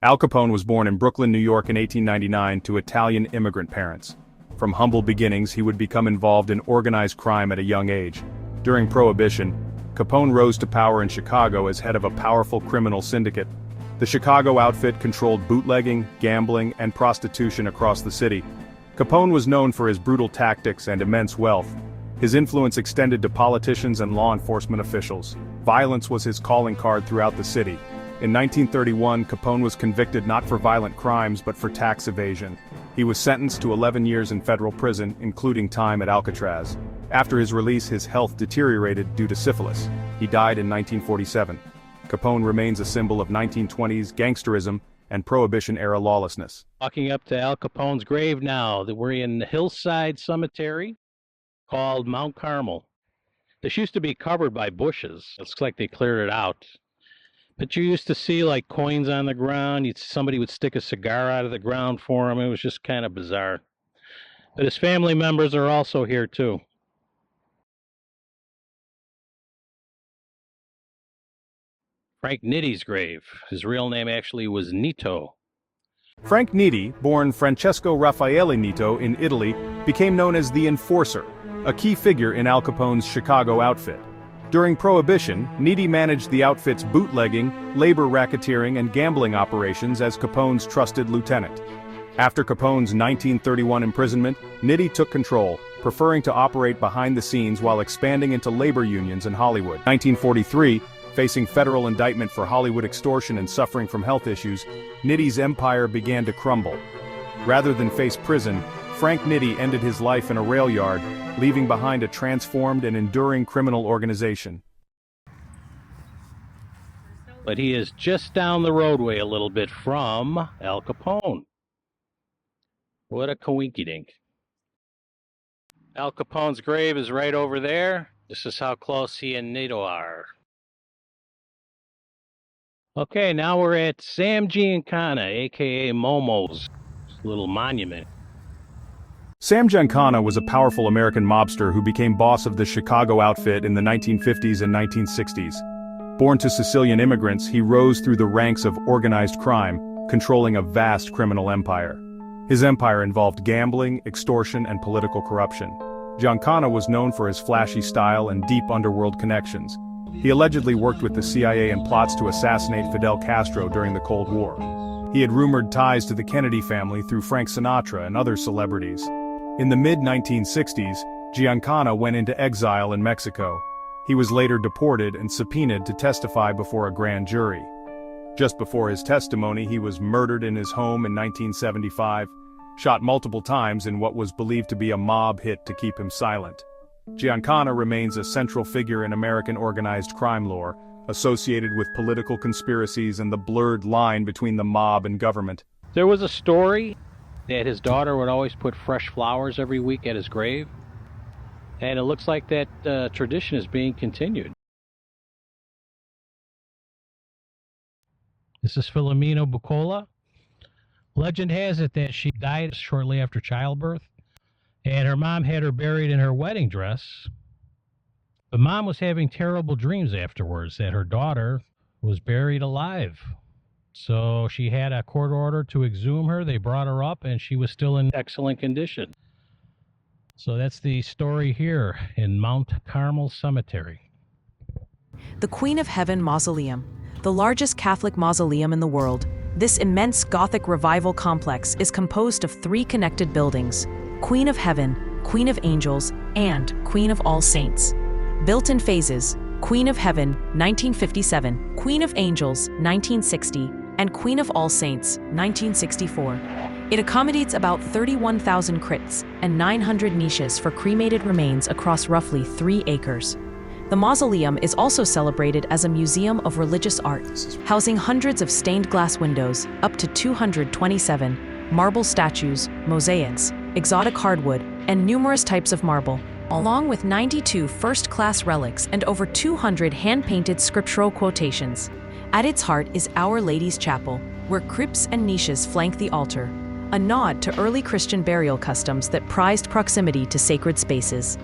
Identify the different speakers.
Speaker 1: Al Capone was born in Brooklyn, New York in 1899 to Italian immigrant parents. From humble beginnings, he would become involved in organized crime at a young age. During Prohibition, Capone rose to power in Chicago as head of a powerful criminal syndicate. The Chicago outfit controlled bootlegging, gambling, and prostitution across the city. Capone was known for his brutal tactics and immense wealth. His influence extended to politicians and law enforcement officials. Violence was his calling card throughout the city. In 1931, Capone was convicted not for violent crimes but for tax evasion. He was sentenced to 11 years in federal prison, including time at Alcatraz. After his release, his health deteriorated due to syphilis. He died in 1947. Capone remains a symbol of 1920s gangsterism and Prohibition-era lawlessness.
Speaker 2: Walking up to Al Capone's grave now, that we're in the hillside cemetery called Mount Carmel. This used to be covered by bushes. It looks like they cleared it out. But you used to see like coins on the ground. Somebody would stick a cigar out of the ground for him. It was just kind of bizarre. But his family members are also here too. Frank Nitti's grave. His real name actually was Nito.
Speaker 1: Frank Nitti, born Francesco Raffaele Nito in Italy, became known as the Enforcer, a key figure in Al Capone's Chicago outfit. During Prohibition, Nitti managed the outfit's bootlegging, labor racketeering, and gambling operations as Capone's trusted lieutenant. After Capone's 1931 imprisonment, Nitti took control, preferring to operate behind the scenes while expanding into labor unions in Hollywood. 1943, facing federal indictment for Hollywood extortion and suffering from health issues, Nitti's empire began to crumble. Rather than face prison, Frank Nitti ended his life in a rail yard, leaving behind a transformed and enduring criminal organization.
Speaker 2: But he is just down the roadway a little bit from Al Capone. What a coinkydink. Al Capone's grave is right over there. This is how close he and Nito are. Okay, now we're at Sam Giancana, aka Momo's little monument.
Speaker 1: Sam Giancana was a powerful American mobster who became boss of the Chicago outfit in the 1950s and 1960s. Born to Sicilian immigrants, he rose through the ranks of organized crime, controlling a vast criminal empire. His empire involved gambling, extortion, and political corruption. Giancana was known for his flashy style and deep underworld connections. He allegedly worked with the CIA in plots to assassinate Fidel Castro during the Cold War. He had rumored ties to the Kennedy family through Frank Sinatra and other celebrities. In the mid-1960s, Giancana went into exile in Mexico. He was later deported and subpoenaed to testify before a grand jury. Just before his testimony, he was murdered in his home in 1975, shot multiple times in what was believed to be a mob hit to keep him silent. Giancana remains a central figure in American organized crime lore, associated with political conspiracies and the blurred line between the mob and government.
Speaker 2: There was a story that his daughter would always put fresh flowers every week at his grave, and it looks like that tradition is being continued. This is Filomena Bucola. Legend has it that she died shortly after childbirth, and her mom had her buried in her wedding dress. But mom was having terrible dreams afterwards that her daughter was buried alive. So she had a court order to exhume her. They brought her up, and she was still in excellent condition. So that's the story here in Mount Carmel Cemetery.
Speaker 3: The Queen of Heaven Mausoleum, the largest Catholic mausoleum in the world. This immense Gothic revival complex is composed of 3 connected buildings: Queen of Heaven, Queen of Angels, and Queen of All Saints. Built in phases, Queen of Heaven, 1957, Queen of Angels, 1960, and Queen of All Saints, 1964. It accommodates about 31,000 crypts and 900 niches for cremated remains across roughly 3 acres. The mausoleum is also celebrated as a museum of religious art, housing hundreds of stained glass windows, up to 227, marble statues, mosaics, exotic hardwood, and numerous types of marble, along with 92 first-class relics and over 200 hand-painted scriptural quotations. At its heart is Our Lady's Chapel, where crypts and niches flank the altar, a nod to early Christian burial customs that prized proximity to sacred spaces.